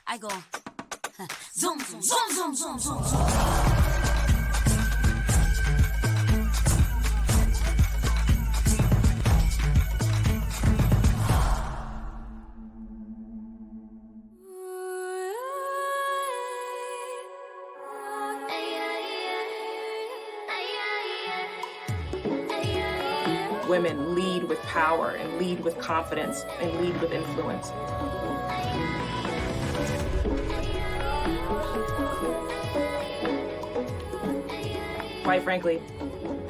I go zoom, zoom, zoom, zoom, zoom, zoom, zoom. Women lead with power and lead with confidence and lead with influence. Quite frankly,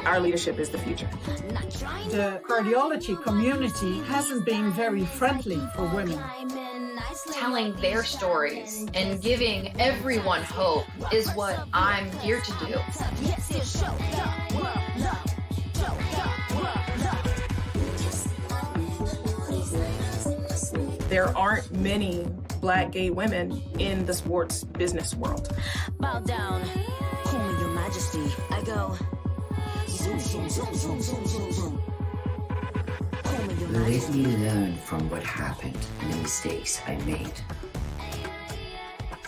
our leadership is the future. The cardiology community hasn't been very friendly for women. Telling their stories and giving everyone hope is what I'm here to do. There aren't many Black gay women in the sports business world. Bow down, call me your majesty. I go zoom, zoom, zoom, zoom, zoom, zoom, zoom. Call me your Let majesty. me learn from what happened and the mistakes I made.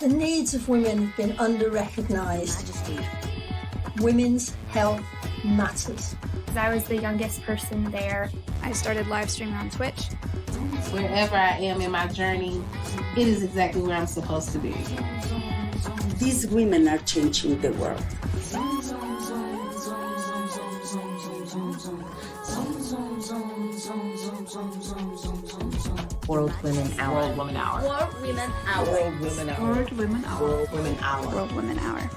The needs of women have been under-recognised. Majesty. Women's health matters. I was the youngest person there. I started live streaming on Twitch. Wherever I am in my journey, it is exactly where I'm supposed to be. These women are changing the world. World Women Hour. World Women Hour. World Women Hour. World Women Hour. World Women Hour. World Women Hour. World Women Hour.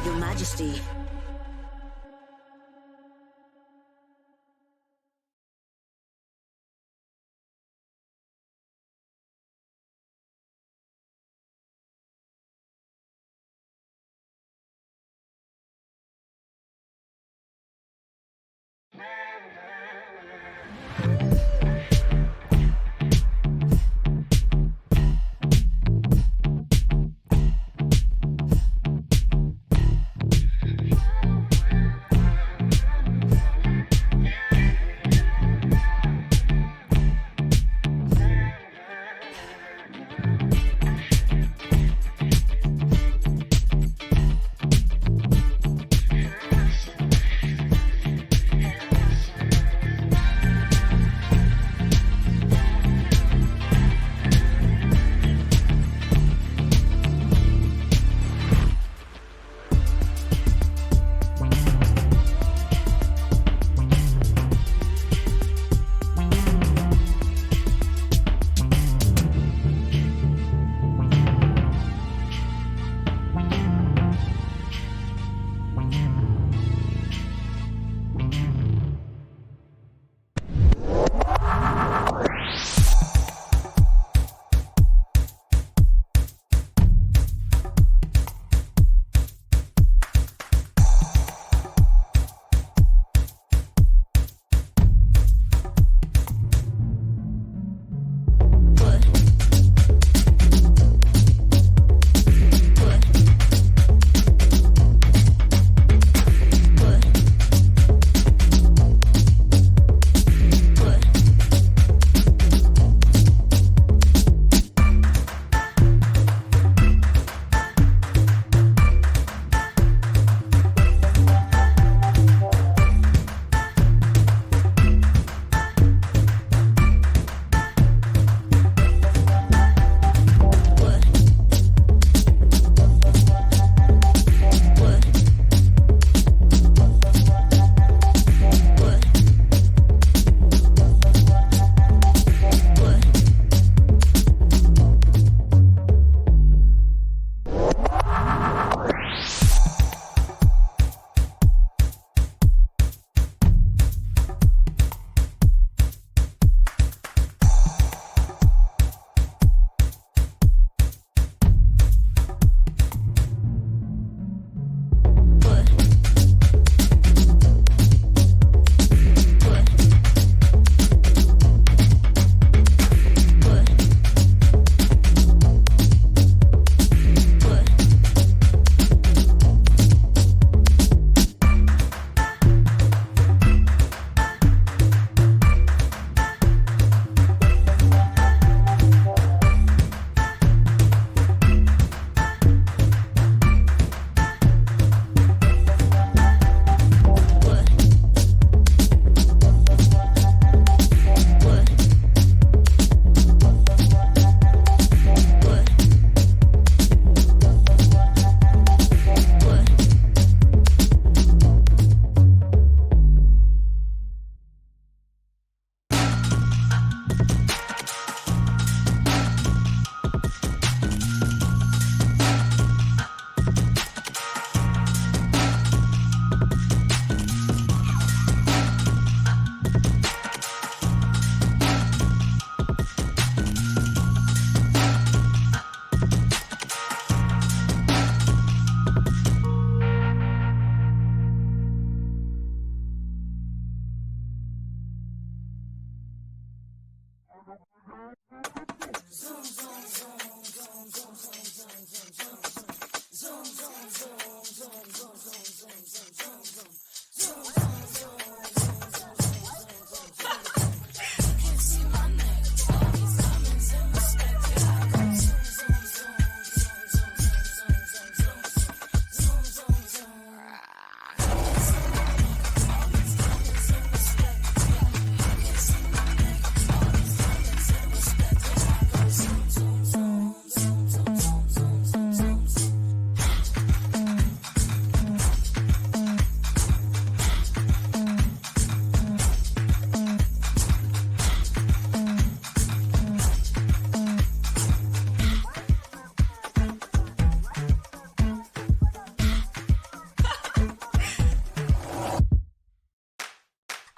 Your Majesty.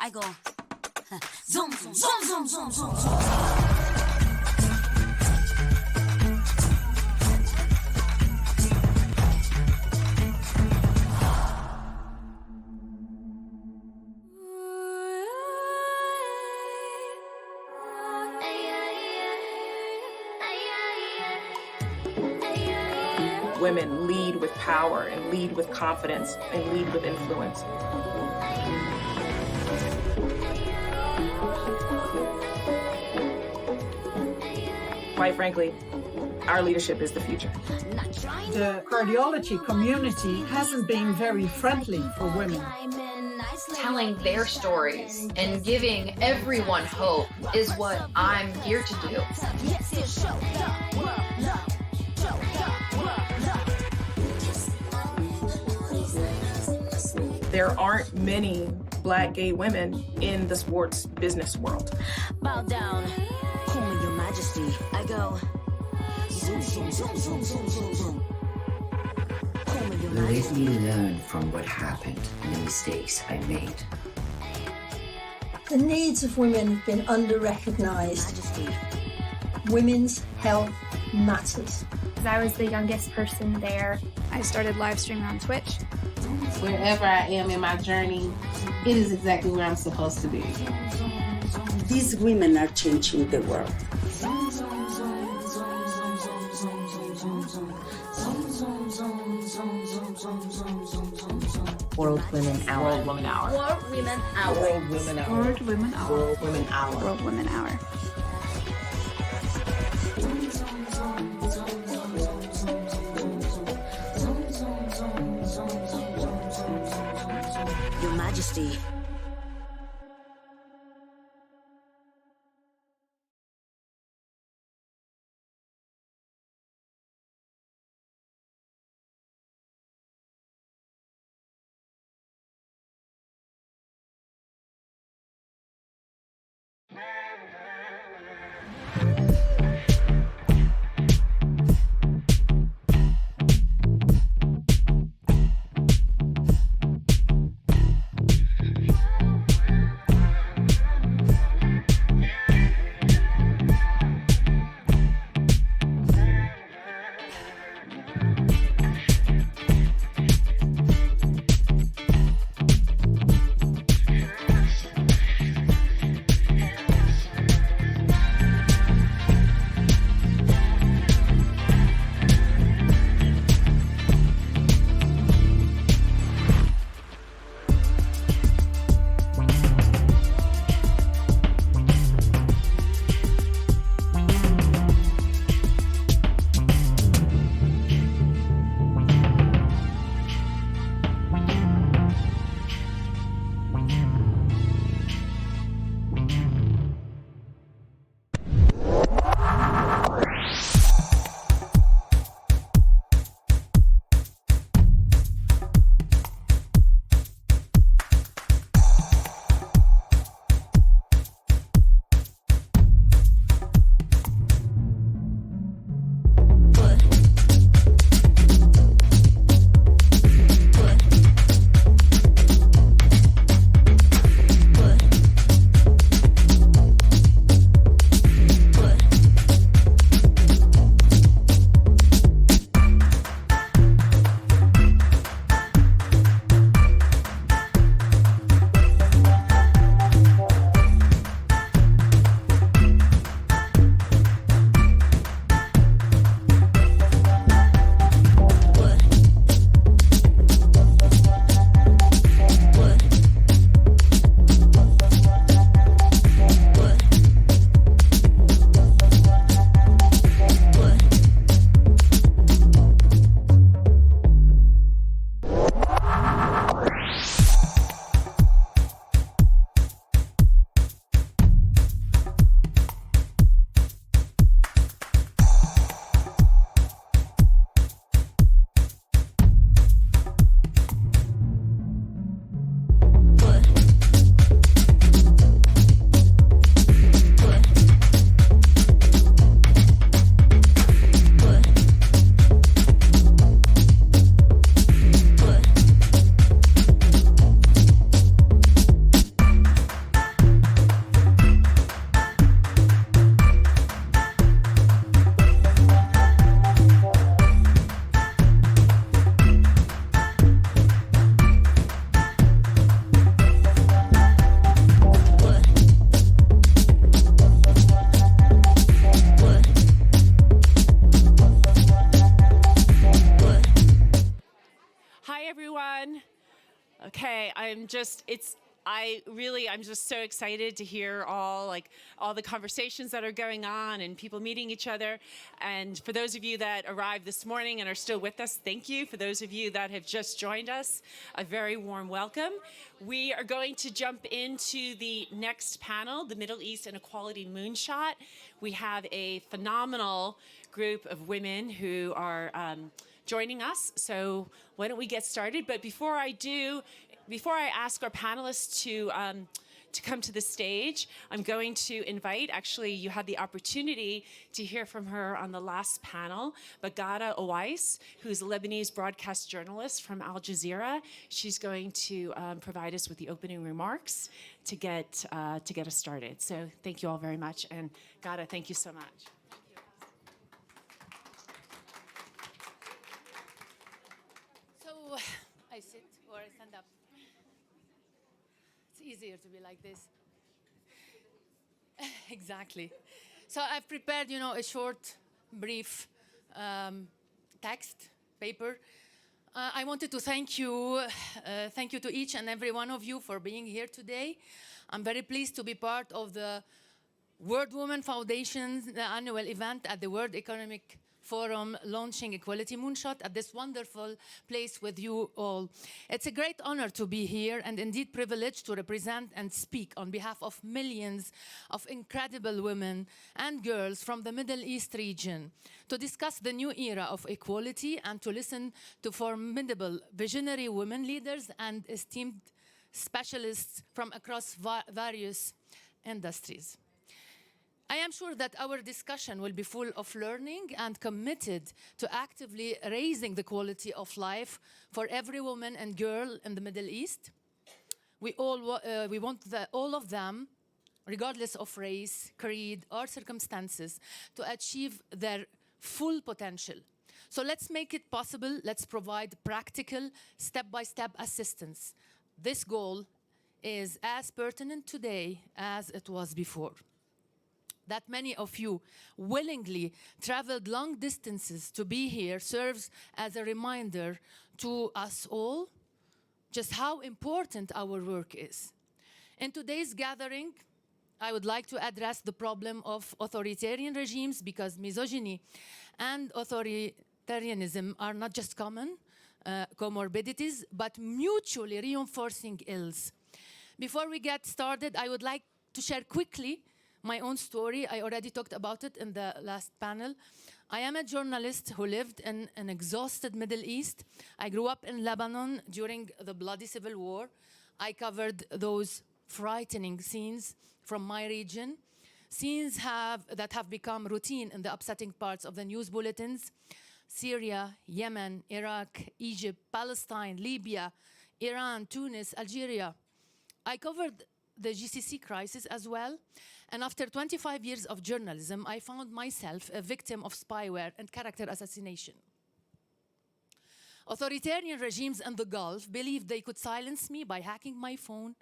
I go zoom, zoom, zoom, zoom, zoom, zoom, zoom. Women lead with power and lead with confidence and lead with influence. Quite frankly, our leadership is the future. The cardiology community hasn't been very friendly for women. Telling their stories and giving everyone hope is what I'm here to do. There aren't many Black gay women in the sports business world. Bow down, call me your majesty. I go zoom, zoom, zoom, zoom, zoom, zoom, zoom. Call me your Let majesty. me learn from what happened and the mistakes I made. The needs of women have been under-recognised. Majesty. Women's health matters. I was the youngest person there. I started live streaming on Twitch. Wherever I am in my journey, it is exactly where I'm supposed to be. These women are changing the world. World Women Hour. World Women Hour. World Women Hour. World Women Hour. World Women Hour. World Women Hour. World Women Hour. Your majesty. I'm just so excited to hear all the conversations that are going on and people meeting each other. And for those of you that arrived this morning and are still with us, thank you. For those of you that have just joined us, a very warm welcome. We are going to jump into the next panel, the Middle East Inequality Moonshot. We have a phenomenal group of women who are joining us. So why don't we get started? But before I ask our panelists to come to the stage, I'm going to invite, actually, you had the opportunity to hear from her on the last panel, Bagada Owais, who's a Lebanese broadcast journalist from Al Jazeera. She's going to provide us with the opening remarks to get us started. So thank you all very much. And Gada, thank you so much. So I sit or I stand up. It's easier to be like this. Exactly. So I've prepared, a short, brief text, paper. I wanted to thank you to each and every one of you for being here today. I'm very pleased to be part of the World Women Foundation's annual event at the World Economic Forum, launching Equality Moonshot at this wonderful place with you all. It's a great honor to be here and indeed privileged to represent and speak on behalf of millions of incredible women and girls from the Middle East region to discuss the new era of equality and to listen to formidable visionary women leaders and esteemed specialists from across various industries. I am sure that our discussion will be full of learning and committed to actively raising the quality of life for every woman and girl in the Middle East. We want all of them, regardless of race, creed, or circumstances, to achieve their full potential. So let's make it possible. Let's provide practical, step-by-step assistance. This goal is as pertinent today as it was before. That many of you willingly traveled long distances to be here serves as a reminder to us all just how important our work is. In today's gathering, I would like to address the problem of authoritarian regimes because misogyny and authoritarianism are not just common comorbidities, but mutually reinforcing ills. Before we get started, I would like to share quickly my own story. I already talked about it in the last panel. I am a journalist who lived in an exhausted Middle East. I grew up in Lebanon during the bloody civil war. I covered those frightening scenes from my region, scenes that have become routine in the upsetting parts of the news bulletins. Syria, Yemen, Iraq, Egypt, Palestine, Libya, Iran, Tunis, Algeria. I covered the GCC crisis as well. And after 25 years of journalism, I found myself a victim of spyware and character assassination. Authoritarian regimes in the Gulf believed they could silence me by hacking my phone,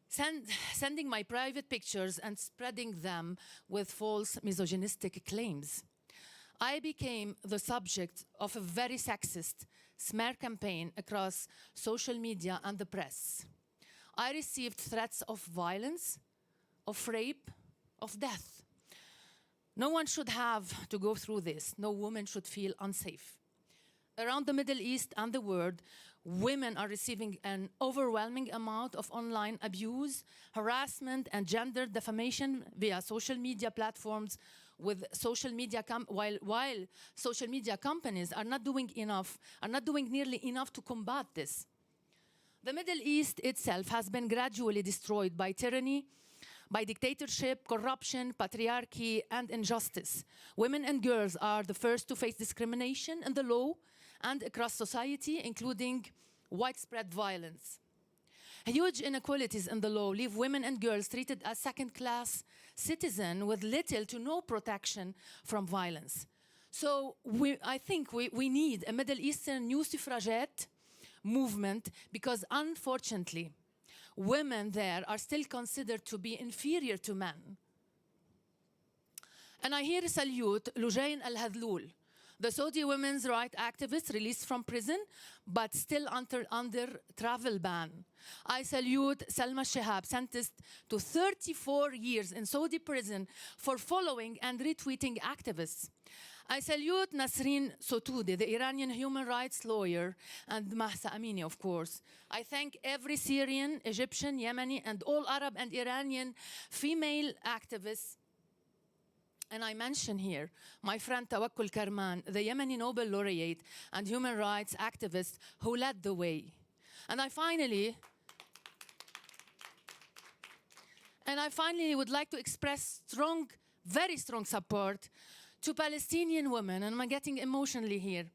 sending my private pictures and spreading them with false misogynistic claims. I became the subject of a very sexist smear campaign across social media and the press. I received threats of violence, of rape, of death. No one should have to go through this. No woman should feel unsafe. Around the Middle East and the world, women are receiving an overwhelming amount of online abuse, harassment, and gender defamation via social media platforms with social media while social media companies are not doing nearly enough to combat this. The Middle East itself has been gradually destroyed by tyranny, by dictatorship, corruption, patriarchy, and injustice. Women and girls are the first to face discrimination in the law and across society, including widespread violence. Huge inequalities in the law leave women and girls treated as second-class citizens with little to no protection from violence. So I think we need a Middle Eastern new suffragette movement because, unfortunately, women there are still considered to be inferior to men. And I here salute Lujain Al-Hadloul, The Saudi women's rights activist released from prison, but still under travel ban. I salute Salma Shihab, sentenced to 34 years in Saudi prison for following and retweeting activists. I salute Nasrin Sotoudeh, the Iranian human rights lawyer, and Mahsa Amini, of course. I thank every Syrian, Egyptian, Yemeni, and all Arab and Iranian female activists. And I mention here my friend Tawakkul Karman, the Yemeni Nobel laureate and human rights activist who led the way. And I finally would like to express strong, very strong support to Palestinian women, and I'm getting emotionally here.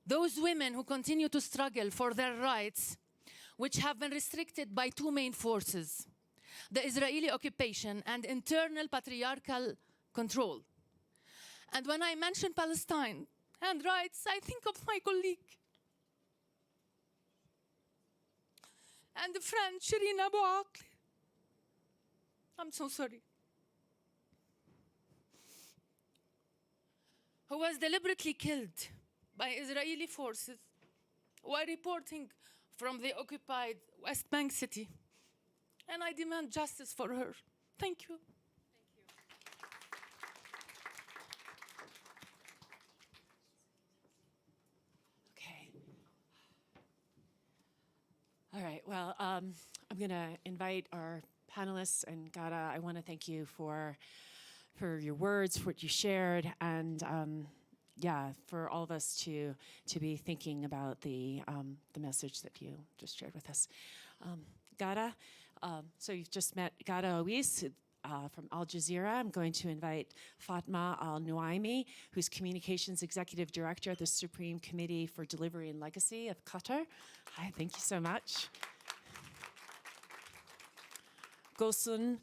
Those women who continue to struggle for their rights, which have been restricted by two main forces, the Israeli occupation and internal patriarchal control. And when I mention Palestine and rights, I think of my colleague and the friend Shireen Abu Aqli. I'm so sorry. Who was deliberately killed by Israeli forces while reporting from the occupied West Bank city. And I demand justice for her. Thank you. Okay. All right, well, I'm going to invite our panelists, and Gada, I want to thank you for your words, for what you shared, and yeah, for all of us to be thinking about the message that you just shared with us. Gada, so you've just met Gada Awis from Al Jazeera. I'm going to invite Fatma Al-Nuaimi, who's Communications Executive Director at the Supreme Committee for Delivery and Legacy of Qatar. Hi, thank you so much. Gosun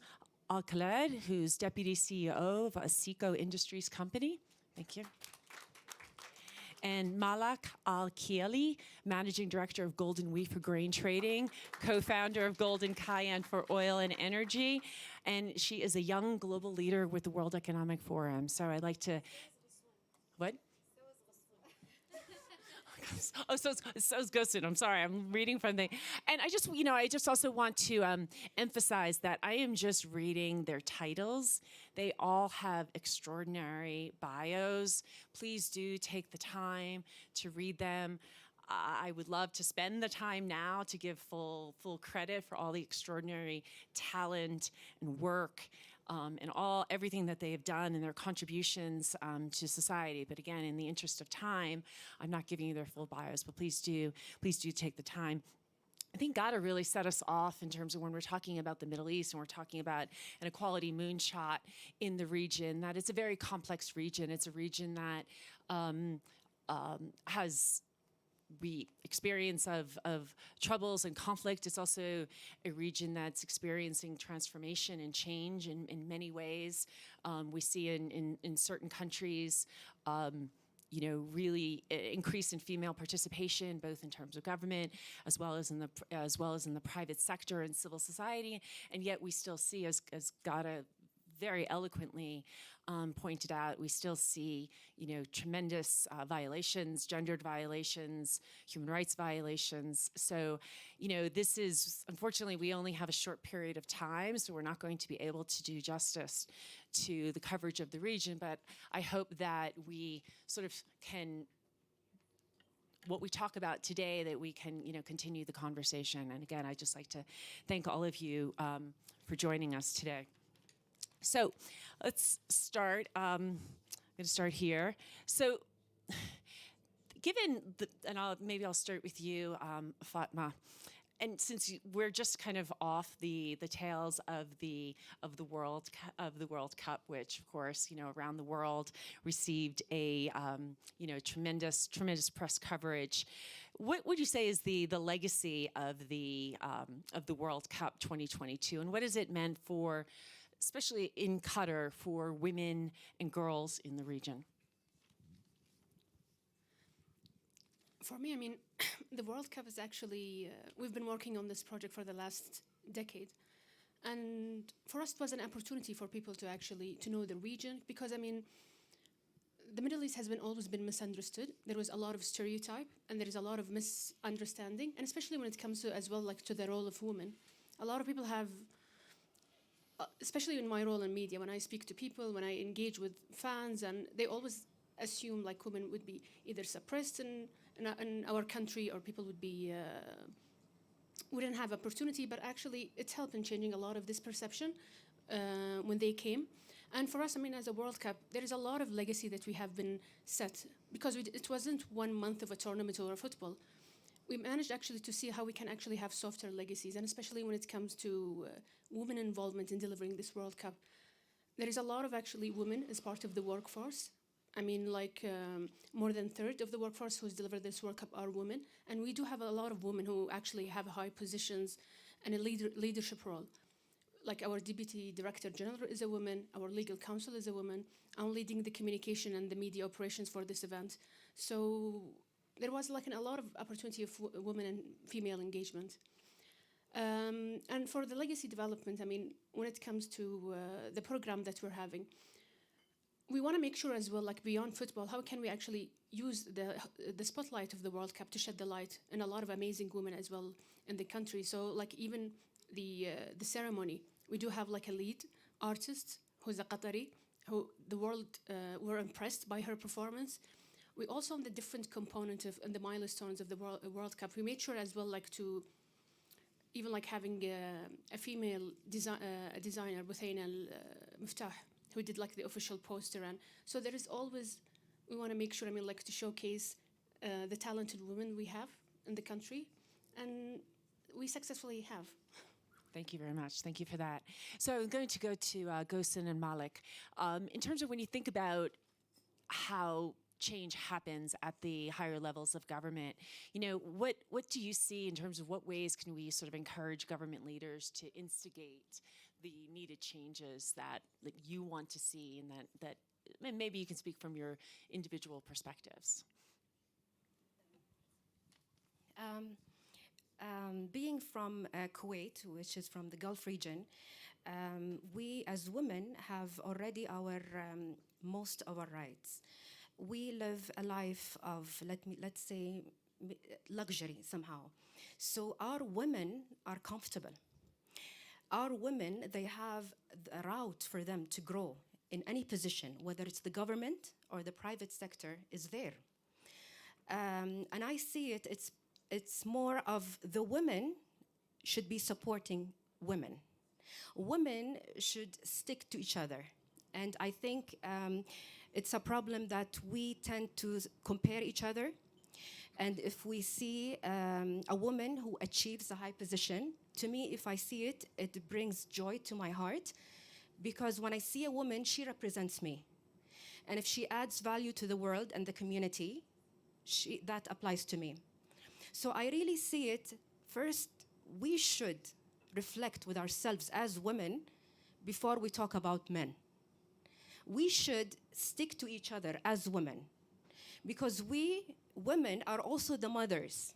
Al-Khaled, who's Deputy CEO of Asico Industries Company. Thank you. And Malak Al-Kiali, Managing Director of Golden Wheat for Grain Trading, co-founder of Golden Cayenne for Oil and Energy, and she is a young global leader with the World Economic Forum. So I'd like to, what? Oh, so it's Gosun. I'm sorry, I'm reading from the, and I just also want to emphasize that I am just reading their titles. They all have extraordinary bios. Please do take the time to read them. I would love to spend the time now to give full credit for all the extraordinary talent and work and everything that they have done and their contributions to society. But again, in the interest of time, I'm not giving you their full bios, but please do take the time. I think Gada really set us off in terms of when we're talking about the Middle East and we're talking about an equality moonshot in the region, that it's a very complex region. It's a region that has experience of troubles and conflict. It's also a region that's experiencing transformation and change in many ways. We see in certain countries, really increase in female participation, both in terms of government as well as in the private sector and civil society. And yet we still see, as Gada very eloquently pointed out, we still see, tremendous violations, gendered violations, human rights violations. So, this is, unfortunately, we only have a short period of time, so we're not going to be able to do justice to the coverage of the region, but I hope that we sort of can, what we talk about today, that we can, continue the conversation. And again, I'd just like to thank all of you for joining us today. So let's start. I'm going to start here. So given maybe I'll start with you, Fatma. And since we're just kind of off the tails of the World Cup, which of course around the world received a tremendous press coverage, what would you say is the legacy of the World Cup 2022, and what has it meant for, especially in Qatar, for women and girls in the region? For me, I mean, the World Cup is actually, we've been working on this project for the last decade. And for us, it was an opportunity for people to know the region, because, I mean, the Middle East has always been misunderstood. There was a lot of stereotype and there is a lot of misunderstanding, and especially when it comes to as well like to the role of women. A lot of people have, especially in my role in media, when I speak to people, when I engage with fans, and they always assume like women would be either suppressed in our country, or people would be wouldn't have opportunity. But actually, it's helped in changing a lot of this perception when they came. And for us, I mean, as a World Cup, there is a lot of legacy that we have been set, because it wasn't 1 month of a tournament or a football. We managed actually to see how we can actually have softer legacies, and especially when it comes to women involvement in delivering this World Cup. There is a lot of actually women as part of the workforce. I mean, like more than a third of the workforce who's delivered this World Cup are women. And we do have a lot of women who actually have high positions and a leadership role. Like our Deputy Director General is a woman, our legal counsel is a woman. I'm leading the communication and the media operations for this event. So there was like a lot of opportunity of women and female engagement. And for the legacy development, I mean, when it comes to the program that we're having, we want to make sure as well, like beyond football, how can we actually use the spotlight of the World Cup to shed the light on a lot of amazing women as well in the country. So like even the ceremony, we do have like a lead artist who's a Qatari, who the world were impressed by her performance. We also on the different component of and the milestones of the World Cup, we made sure as well like to even like having a female designer, Buthayna al-Miftah, who did like the official poster. And so there is always, we want to make sure, I mean, like to showcase the talented women we have in the country, and we successfully have. Thank you very much. Thank you for that. So I'm going to go to Gosen and Malik. In terms of when you think about how change happens at the higher levels of government, you know, what do you see in terms of what ways can we sort of encourage government leaders to instigate the needed changes that you want to see, and that and maybe you can speak from your individual perspectives. Being from Kuwait, which is from the Gulf region, we as women have already our most of our rights. We live a life of, let's say, luxury somehow. So our women are comfortable. Our women, they have a route for them to grow in any position, whether it's the government or the private sector, is there. And I see it's more of the women should be supporting women. Women should stick to each other. And I think it's a problem that we tend to compare each other. And if we see a woman who achieves a high position, to me, if I see it, it brings joy to my heart. Because when I see a woman, she represents me. And if she adds value to the world and the community, that applies to me. So I really see it, first, we should reflect with ourselves as women before we talk about men. We should stick to each other as women, because we, women, are also the mothers.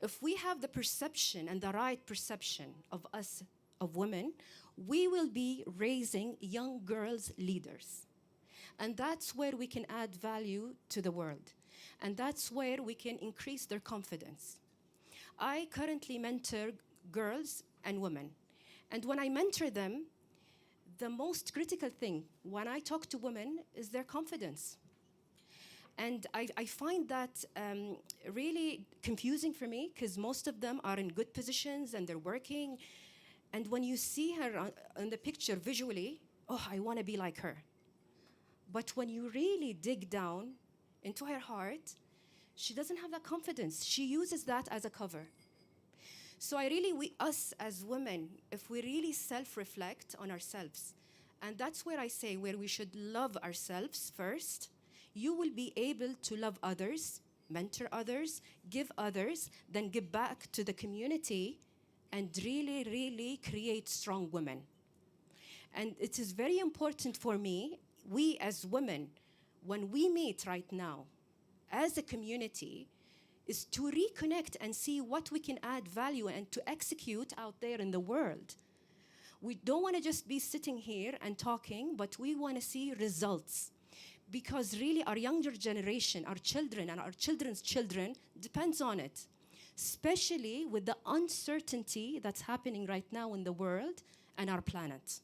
If we have the perception and the right perception of us, of women, we will be raising young girls leaders. And that's where we can add value to the world. And that's where we can increase their confidence. I currently mentor girls and women. And when I mentor them, the most critical thing when I talk to women is their confidence. And I find that really confusing for me, because most of them are in good positions and they're working. And when you see her on the picture visually, oh, I want to be like her. But when you really dig down into her heart, she doesn't have that confidence. She uses that as a cover. So us as women, if we really self-reflect on ourselves, and that's where I say where we should love ourselves first, you will be able to love others, mentor others, give others, then give back to the community and really, really create strong women. And it is very important for me, we as women, when we meet right now as a community, is to reconnect and see what we can add value and to execute out there in the world. We don't want to just be sitting here and talking, but we want to see results. because really our younger generation, our children and our children's children depends on it, especially with the uncertainty that's happening right now in the world and our planet.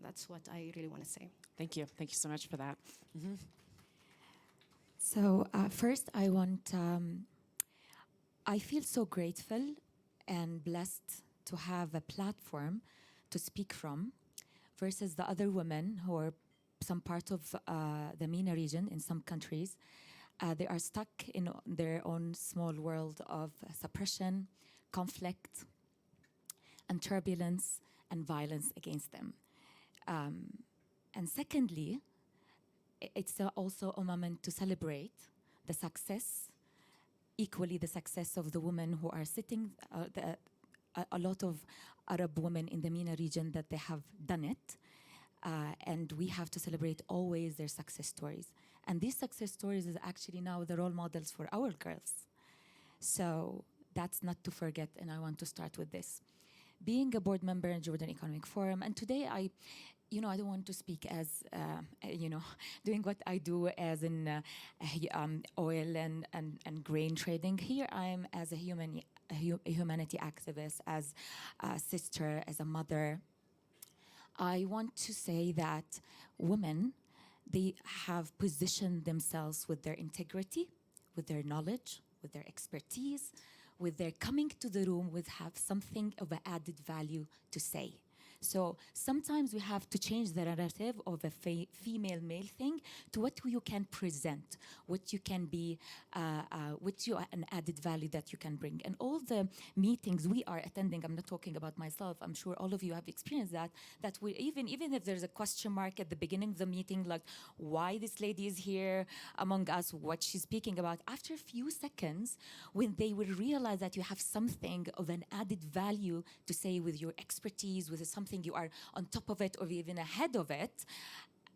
That's what I really want to say. Thank you. Thank you so much for that. Mm-hmm. So first I feel so grateful and blessed to have a platform to speak from versus the other women who are some part of the MENA region in some countries. They are stuck in their own small world of suppression, conflict, and turbulence and violence against them. And secondly, it's also a moment to celebrate the success, equally the success of the women who are sitting, a lot of Arab women in the MENA region that they have done it. And we have to celebrate always their success stories. And these success stories is actually now the role models for our girls. So that's not to forget, and I want to start with this. Being a board member in Jordan Economic Forum, and today I don't want to speak as, doing what I do as in oil and grain trading. Here I am as a humanity activist, as a sister, as a mother. I want to say that women, they have positioned themselves with their integrity, with their knowledge, with their expertise, with their coming to the room with have something of an added value to say. So sometimes we have to change the narrative of a female-male thing to what you can present, what you can be, what you an added value that you can bring. And all the meetings we are attending, I'm not talking about myself, I'm sure all of you have experienced that we even if there's a question mark at the beginning of the meeting, like why this lady is here among us, what she's speaking about, after a few seconds, when they will realize that you have something of an added value to say with your expertise, with something you are on top of it or even ahead of it,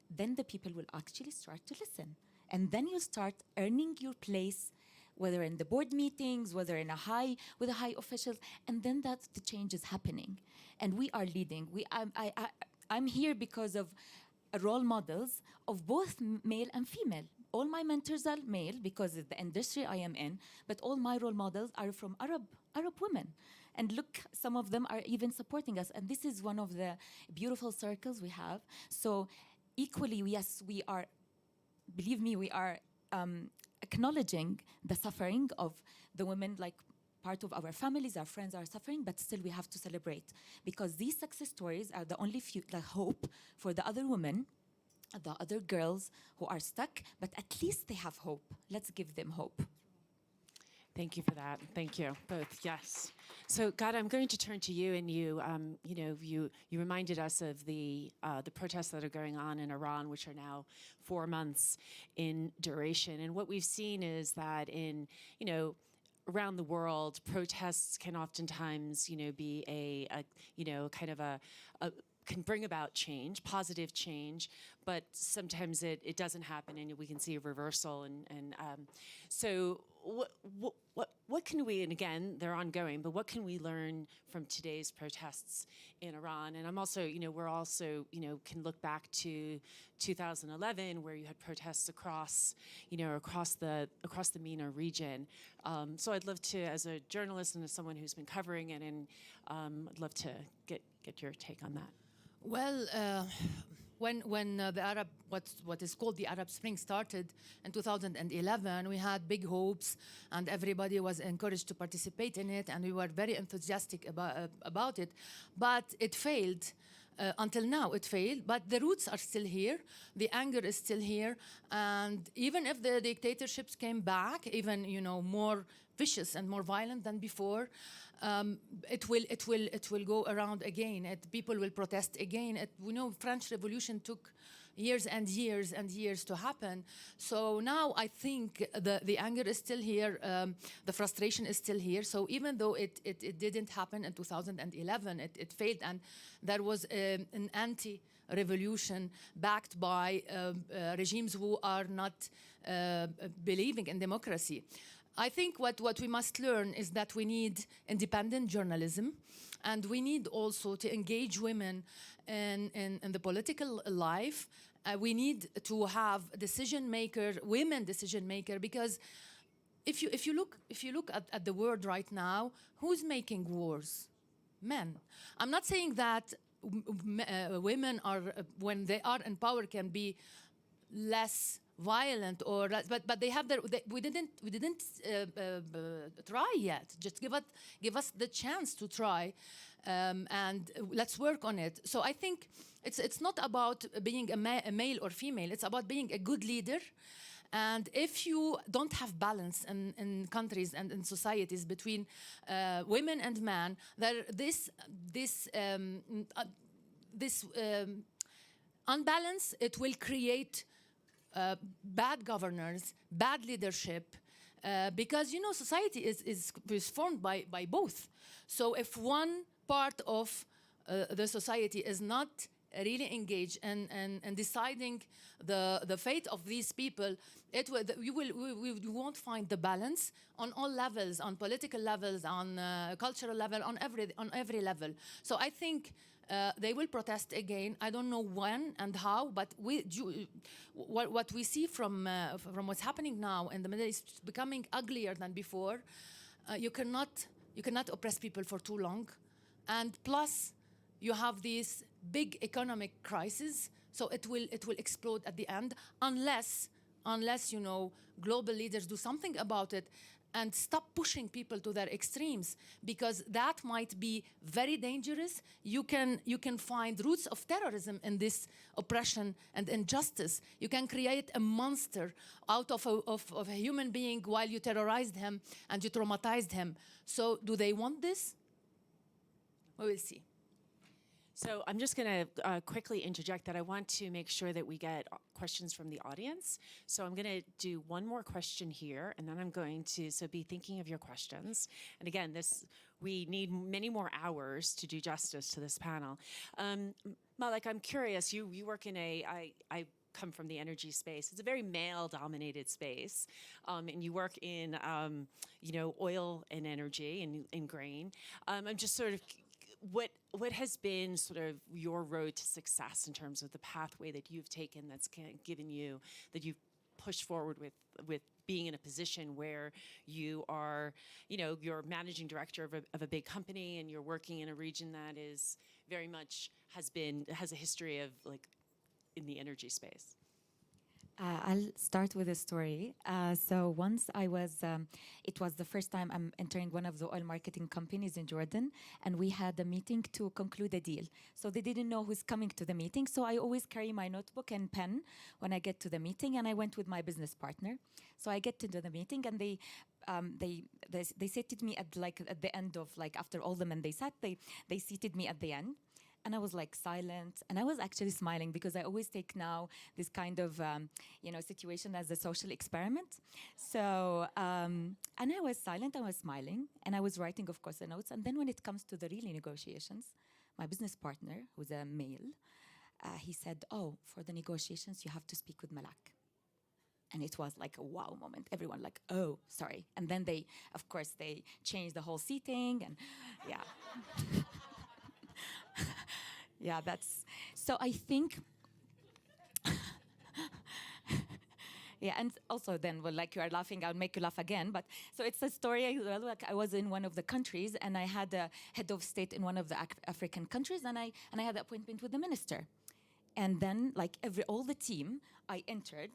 then the people will actually start to listen. And then you start earning your place, whether in the board meetings, whether in with a high officials, and then that's the change is happening. And we are leading. I'm here because of role models of both male and female. All my mentors are male because of the industry I am in, but all my role models are from Arab women. And look, some of them are even supporting us. And this is one of the beautiful circles we have. So equally, yes, we are, believe me, we are acknowledging the suffering of the women, like part of our families, our friends are suffering, but still we have to celebrate. Because these success stories are the only hope for the other women, the other girls who are stuck, but at least they have hope. Let's give them hope. Thank you for that. Thank you both. Yes. So, Gada, I'm going to turn to you, and you reminded us of the protests that are going on in Iran, which are now 4 months in duration. And what we've seen is that around the world, protests can oftentimes, be a can bring about change, positive change, but sometimes it doesn't happen, and we can see a reversal. So what can we, and again, they're ongoing, but what can we learn from today's protests in Iran? And I'm also, we're also, can look back to 2011, where you had protests across the MENA region. So I'd love to, as a journalist and as someone who's been covering it, and I'd love to get your take on that. Well, when the Arab, what is called the Arab Spring started in 2011, we had big hopes, and everybody was encouraged to participate in it, and we were very enthusiastic about it. But it failed. Until now, it failed. But the roots are still here. The anger is still here. And even if the dictatorships came back, even more vicious and more violent than before, it will go around again. People will protest again. We know French Revolution took years and years and years to happen. So now I think the anger is still here, the frustration is still here. So even though it didn't happen in 2011, it failed, and there was an anti-revolution backed by regimes who are not believing in democracy. I think what we must learn is that we need independent journalism, and we need also to engage women in the political life. We need to have women decision maker, because if you look at the world right now, who's making wars? Men. I'm not saying that women are, when they are in power, can be less violent or but they have we didn't try yet. Just give us the chance to try, and let's work on it. So I think it's not about being a male or female. It's about being a good leader. And if you don't have balance in countries and in societies between women and men, this unbalance, it will create bad governors, bad leadership, because society is formed by both. So if one part of the society is not really engaged and deciding the fate of these people, we won't find the balance on all levels, on political levels, on cultural level, on every level. So I think they will protest again. I don't know when and how, but what we see from what's happening now in the Middle East is becoming uglier than before. You cannot oppress people for too long, and plus you have these big economic crisis, so it will explode at the end unless global leaders do something about it and stop pushing people to their extremes, because that might be very dangerous. You can find roots of terrorism in this oppression and injustice. You can create a monster out of a human being while you terrorized him and you traumatized him. So do they want this? We will see. So I'm just going to quickly interject that I want to make sure that we get questions from the audience. So I'm going to do one more question here, and then I'm going to be thinking of your questions. And again, we need many more hours to do justice to this panel. Malik, I'm curious. You work in I come from the energy space. It's a very male-dominated space, and you work in oil and energy and in grain. I'm just sort of. What has been sort of your road to success in terms of the pathway that you've taken that's given you, that you've pushed forward with being in a position where you are, you're managing director of a big company, and you're working in a region that is very much has a history of in the energy space? I'll start with a story. So once it was the first time I'm entering one of the oil marketing companies in Jordan, and we had a meeting to conclude a deal. So they didn't know who's coming to the meeting. So I always carry my notebook and pen when I get to the meeting, and I went with my business partner. So I get to the meeting, and they seated me at the end of after all the men they sat, they seated me at the end. And I was silent, and I was actually smiling, because I always take now this kind of situation as a social experiment. So and I was silent, I was smiling, and I was writing, of course, the notes. And then when it comes to the really negotiations, my business partner, who's a male, he said, "Oh, for the negotiations, you have to speak with Malak." And it was a wow moment. Everyone "Oh, sorry." And then they changed the whole seating, and yeah. Yeah, so I think, yeah, and also then, you are laughing, I'll make you laugh again. But so it's a story, I was in one of the countries, and I had a head of state in one of the African countries, and I had an appointment with the minister. And then, all the team, I entered,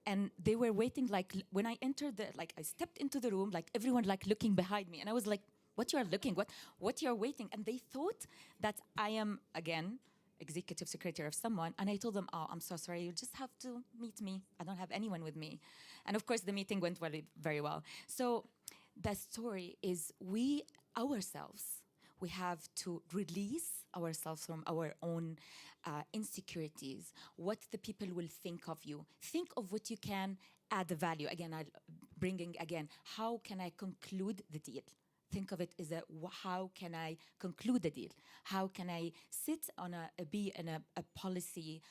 and they were waiting, when I entered, I stepped into the room, everyone, looking behind me, and I was what you are looking, what you're waiting. And they thought that I am, again, executive secretary of someone. And I told them, "Oh, I'm so sorry, you just have to meet me. I don't have anyone with me." And of course, the meeting went very well. So the story is we have to release ourselves from our own insecurities, what the people will think of you. Think of what you can add the value. Again, how can I conclude the deal? Think of it as how can I conclude the deal? How can I sit on be in a policy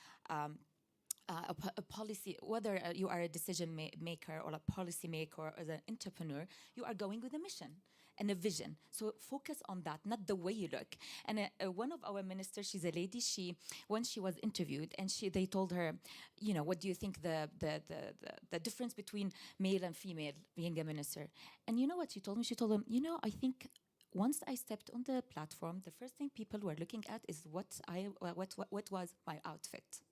a policy, whether you are a decision maker or a policy maker or as an entrepreneur, you are going with a mission and a vision. So focus on that, not the way you look. And one of our ministers, she's a lady, when she was interviewed, and they told her, you know, what do you think the difference between male and female being a minister? And you know what she told me? She told them, you know, I think once I stepped on the platform, the first thing people were looking at is what was my outfit.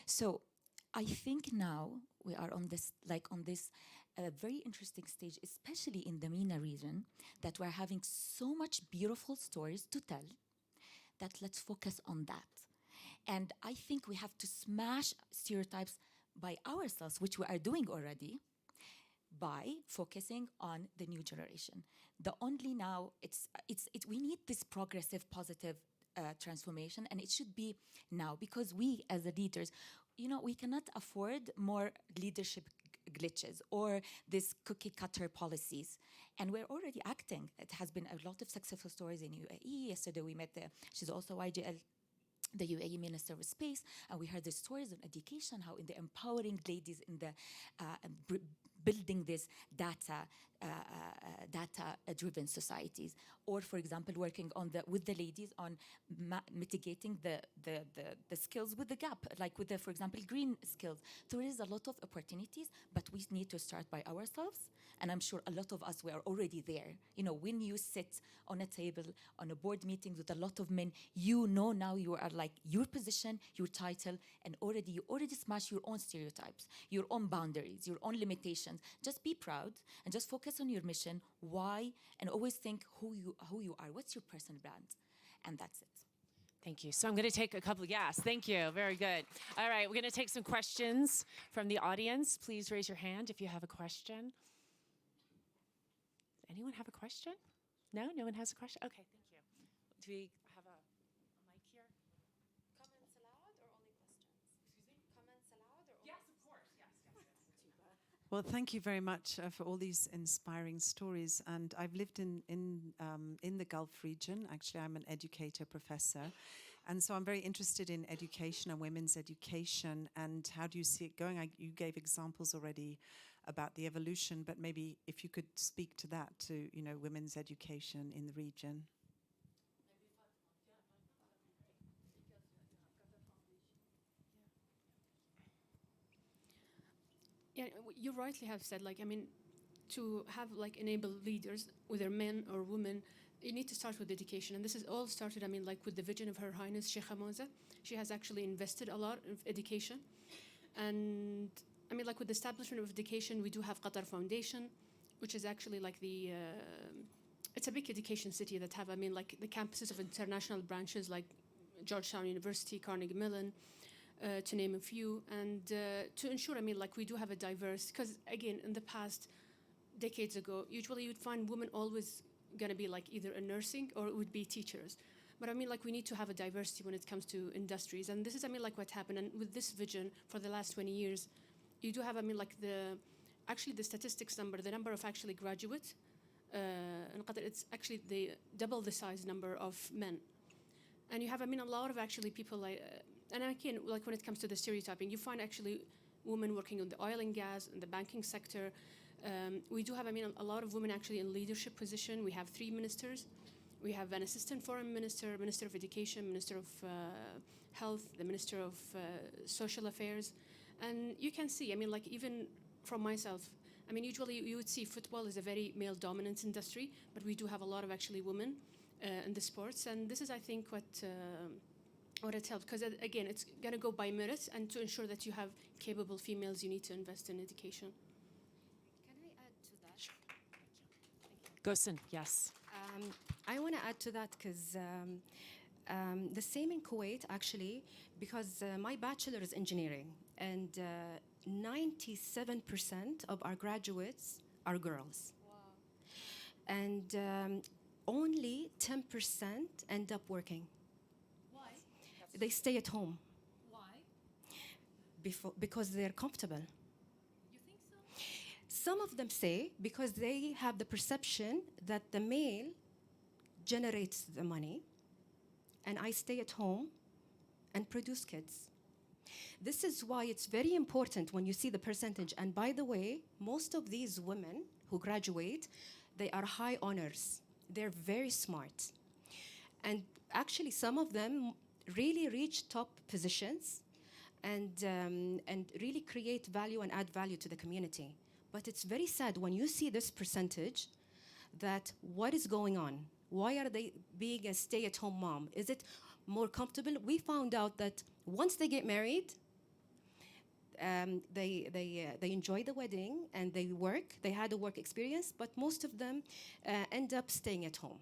So I think now we are on this very interesting stage, especially in the MENA region, that we're having so much beautiful stories to tell, that let's focus on that. And I think we have to smash stereotypes by ourselves, which we are doing already, by focusing on the new generation. We need this progressive, positive transformation, and it should be now, because we as the leaders, you know, we cannot afford more leadership glitches or this cookie cutter policies, and we're already acting. It has been a lot of successful stories in UAE. Yesterday we met she's also YGL, the UAE Minister of Space, and we heard the stories on education, how in the empowering ladies in the building this data-driven societies, or for example, working on with the ladies on mitigating the skills with the gap, like with the, for example, green skills. There is a lot of opportunities, but we need to start by ourselves. And I'm sure a lot of us, we are already there. You know, when you sit on a table, on a board meeting with a lot of men, you know now you are like your position, your title, and you already smash your own stereotypes, your own boundaries, your own limitations. Just be proud and just focus on your mission, why, and always think who you are, what's your personal brand, and that's it. Thank you. So I'm going to take a couple of, yes, thank you. Very good. All right, we're going to take some questions from the audience. Please raise your hand if you have a question. Anyone have a question? No? No one has a question? Okay, thank you. Do we have a mic here? Comments allowed or only questions? Excuse me? Comments allowed or only Yes, of course. Yes. Well, thank you very much for all these inspiring stories. And I've lived in the Gulf region. Actually, I'm an educator, professor. And so I'm very interested in education and women's education. And how do you see it going? You gave examples already about the evolution, but maybe if you could speak to that, to, you know, women's education in the region. Yeah, you rightly have said, like, I mean, to have like enabled leaders, whether men or women, you need to start with education. And this is all started, I mean, like with the vision of Her Highness Sheikha Moza. She has actually invested a lot in education. And I mean, like with the establishment of education, we do have Qatar Foundation, which is actually like it's a big education city that have, I mean, like the campuses of international branches like Georgetown University, Carnegie Mellon, to name a few, and to ensure, I mean, like we do have a diverse, because again, in the past, decades ago, usually you'd find women always gonna be like either a nursing or it would be teachers. But I mean, like we need to have a diversity when it comes to industries, and this is, I mean, like what happened. And with this vision for the last 20 years, you do have, I mean, like the statistics number, the number of actually graduates in Qatar, it's actually double the size number of men. And you have, I mean, a lot of actually people like, and again, like when it comes to the stereotyping, you find actually women working on the oil and gas and the banking sector. We do have, I mean, a lot of women actually in leadership position. We have 3 ministers. We have an assistant foreign minister, Minister of Education, Minister of Health, the Minister of Social Affairs. And you can see, I mean, like even from myself, I mean, usually you would see football is a very male-dominant industry, but we do have a lot of actually women in the sports. And this is, I think, what it helps. Because again, it's going to go by merit, and to ensure that you have capable females, you need to invest in education. Can I add to that? Sure. Gosen, yes. I want to add to that because the same in Kuwait, actually, because my bachelor is engineering, and 97% of our graduates are girls. Wow. And only 10% end up working. Why? They stay at home. Why? Because they're comfortable. You think so? Some of them say because they have the perception that the male generates the money and I stay at home and produce kids. This is why it's very important when you see the percentage. And by the way, most of these women who graduate, they are high honors. They're very smart. And actually, some of them really reach top positions and really create value and add value to the community. But it's very sad when you see this percentage that what is going on? Why are they being a stay-at-home mom? Is it more comfortable? We found out that once they get married, they enjoy the wedding and they work. They had a work experience, but most of them end up staying at home.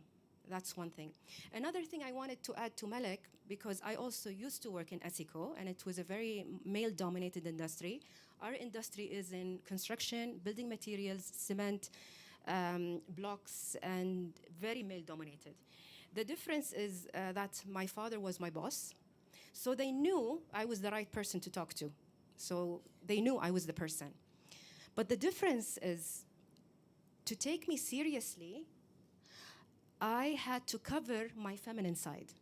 That's one thing. Another thing I wanted to add to Malek, because I also used to work in Ethico, and it was a very male-dominated industry. Our industry is in construction, building materials, cement, blocks, and very male-dominated. The difference is that my father was my boss, so they knew I was the right person to talk to. So they knew I was the person. But the difference is, to take me seriously, I had to cover my feminine side.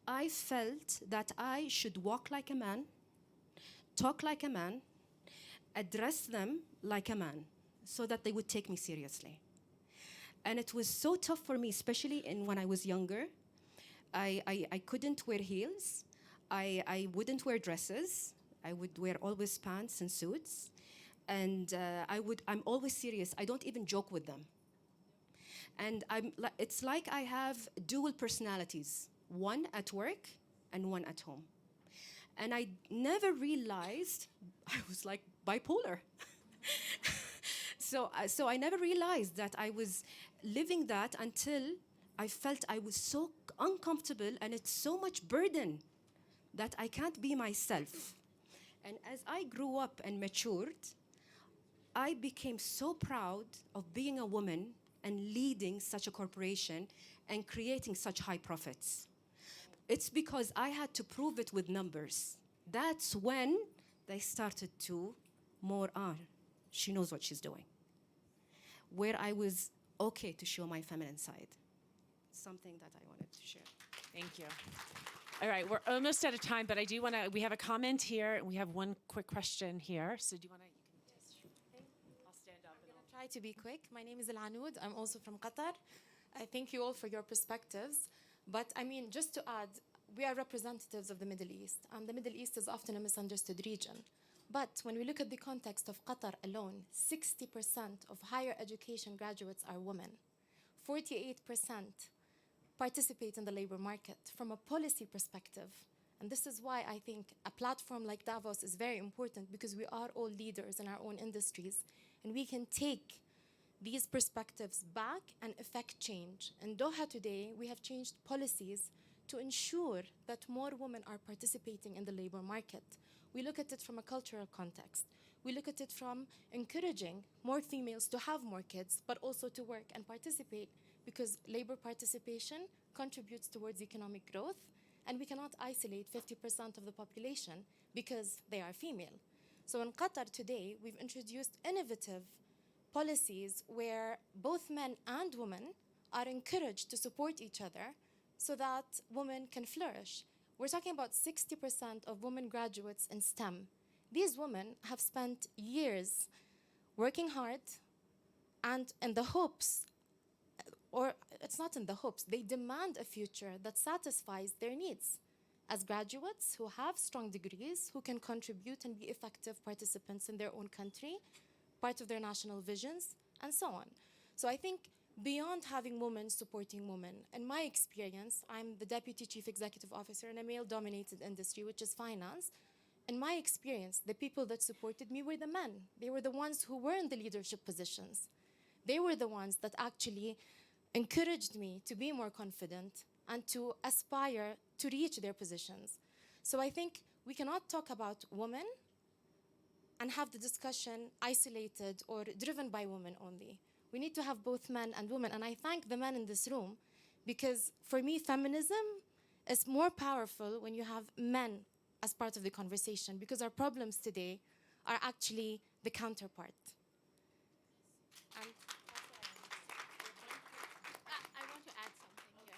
I felt that I should walk like a man, talk like a man, address them like a man, so that they would take me seriously. And it was so tough for me, especially when I was younger. I couldn't wear heels. I wouldn't wear dresses. I would wear always pants and suits. And I'm always serious. I don't even joke with them. And it's like I have dual personalities, one at work and one at home. And I never realized I was like bipolar. So I never realized that I was living that until I felt I was so uncomfortable and it's so much burden that I can't be myself. And as I grew up and matured, I became so proud of being a woman and leading such a corporation and creating such high profits. It's because I had to prove it with numbers. That's when they started to she knows what she's doing. Where I was okay to show my feminine side. Something that I wanted to share. Thank you. All right, we're almost out of time, but I do want to, we have a comment here, and we have one quick question here. So do you want to, I'll stand up. And I'll try to be quick. My name is Al-Anud. I'm also from Qatar. I thank you all for your perspectives. But I mean, just to add, we are representatives of the Middle East, and the Middle East is often a misunderstood region. But when we look at the context of Qatar alone, 60% of higher education graduates are women. 48% participate in the labor market from a policy perspective. And this is why I think a platform like Davos is very important, because we are all leaders in our own industries, and we can take these perspectives back and effect change. In Doha today, we have changed policies to ensure that more women are participating in the labor market. We look at it from a cultural context. We look at it from encouraging more females to have more kids, but also to work and participate, because labor participation contributes towards economic growth, and we cannot isolate 50% of the population because they are female. So in Qatar today, we've introduced innovative policies where both men and women are encouraged to support each other so that women can flourish. We're talking about 60% of women graduates in STEM. These women have spent years working hard, and in the hopes, or it's not in the hopes, they demand a future that satisfies their needs as graduates who have strong degrees, who can contribute and be effective participants in their own country, part of their national visions, and so on. So I think beyond having women supporting women, in my experience, I'm the Deputy Chief Executive Officer in a male-dominated industry, which is finance. In my experience, the people that supported me were the men. They were the ones who were in the leadership positions. They were the ones that actually encouraged me to be more confident and to aspire to reach their positions. So I think we cannot talk about women and have the discussion isolated or driven by women only. We need to have both men and women. And I thank the men in this room, because for me, feminism is more powerful when you have men as part of the conversation, because our problems today are actually the counterpart. And I want to add something here.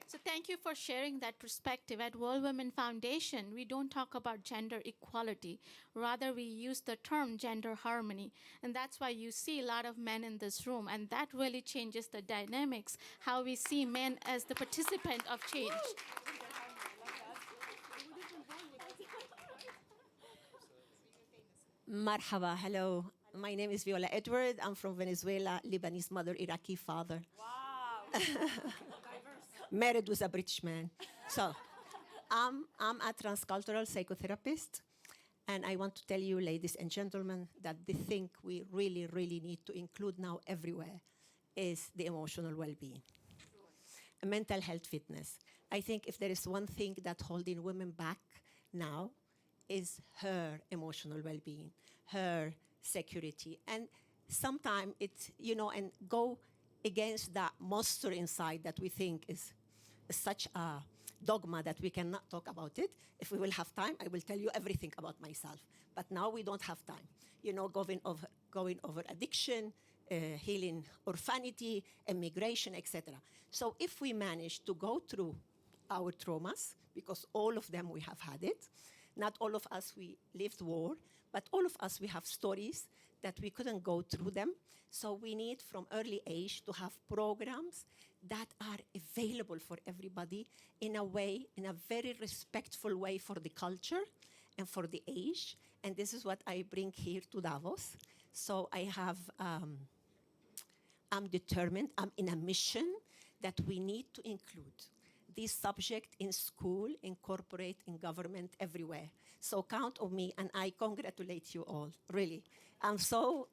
So thank you for sharing that perspective. At World Women Foundation, we don't talk about gender equality. Rather, we use the term gender harmony. And that's why you see a lot of men in this room. And that really changes the dynamics, how we see men as the participant of change. Marhaba, hello. My name is Viola Edward. I'm from Venezuela, Lebanese mother, Iraqi father. Wow. Married with a British man. So I'm a transcultural psychotherapist. And I want to tell you, ladies and gentlemen, that the thing we really, really need to include now everywhere is the emotional well-being. Mental health fitness. I think if there is one thing that holding women back now is her emotional well-being, her security. And sometimes it's, and go against that monster inside that we think is such a dogma that we cannot talk about it. If we will have time, I will tell you everything about myself. But now we don't have time. Going over addiction, healing orphanity, immigration, etc. So if we manage to go through our traumas, because all of them we have had it, not all of us we lived war, but all of us we have stories that we couldn't go through them. So we need from early age to have programs that are available for everybody in a way, in a very respectful way for the culture and for the age. And this is what I bring here to Davos. So I'm determined, I'm in a mission that we need to include this subject in school, in corporate, in government, everywhere. So count on me, and I congratulate you all, really. I'm so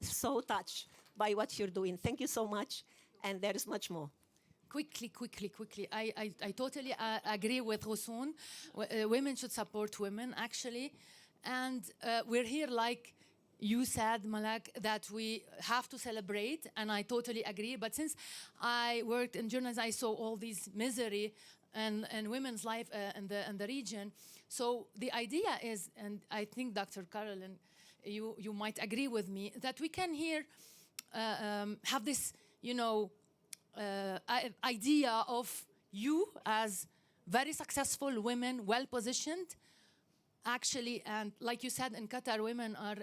touched by what you're doing. Thank you so much, and there is much more. Quickly. I totally agree with Hussoun. Women should support women, actually. And we're here, like you said, Malak, that we have to celebrate, and I totally agree. But since I worked in journalism, I saw all these misery and women's life in the region. So the idea is, and I think Dr. Carolyn, you might agree with me, that we can here have this, idea of you as very successful women, well-positioned, actually, and like you said, in Qatar, women are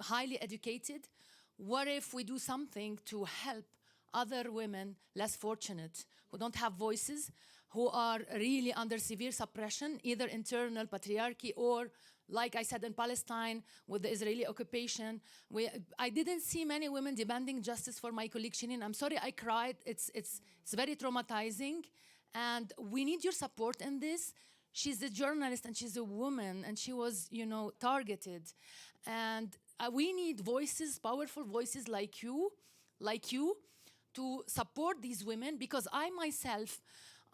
highly educated. What if we do something to help other women less fortunate, who don't have voices, who are really under severe suppression, either internal patriarchy or, like I said, in Palestine with the Israeli occupation. I didn't see many women demanding justice for my colleague Shireen. I'm sorry, I cried. It's very traumatizing, and we need your support in this. She's a journalist and she's a woman, and she was, targeted. And we need voices, powerful voices like you, to support these women, because I myself,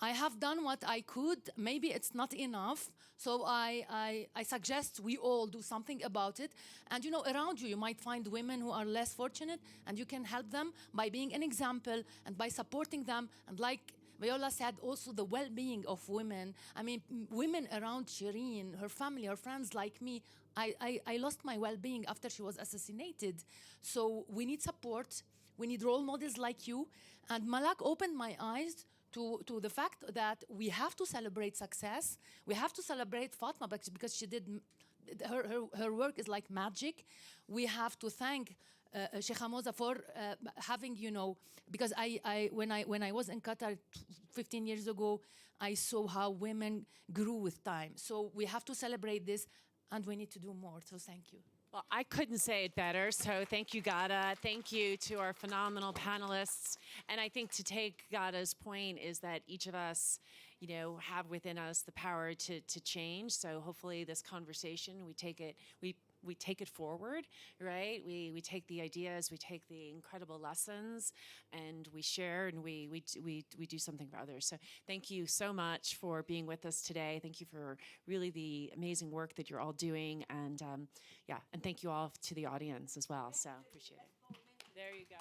I have done what I could. Maybe it's not enough. So I suggest we all do something about it. And around you, you might find women who are less fortunate, and you can help them by being an example and by supporting them. And like Viola said, also the well-being of women. I mean, women around Shireen, her family, her friends like me, I lost my well-being after she was assassinated. So we need support. We need role models like you. And Malak opened my eyes to the fact that we have to celebrate success. We have to celebrate Fatma because she did, her work is like magic. We have to thank Sheikh Hamoza for having, because when I was in Qatar 15 years ago, I saw how women grew with time. So we have to celebrate this, and we need to do more. So thank you. Well, I couldn't say it better. So thank you, Gada. Thank you to our phenomenal panelists. And I think to take Gada's point is that each of us, have within us the power to change. So hopefully this conversation, we take it forward, right? We take the ideas, we take the incredible lessons, and we share, and we do something for others. So thank you so much for being with us today. Thank you for really the amazing work that you're all doing, and and thank you all to the audience as well. So appreciate it. There you go.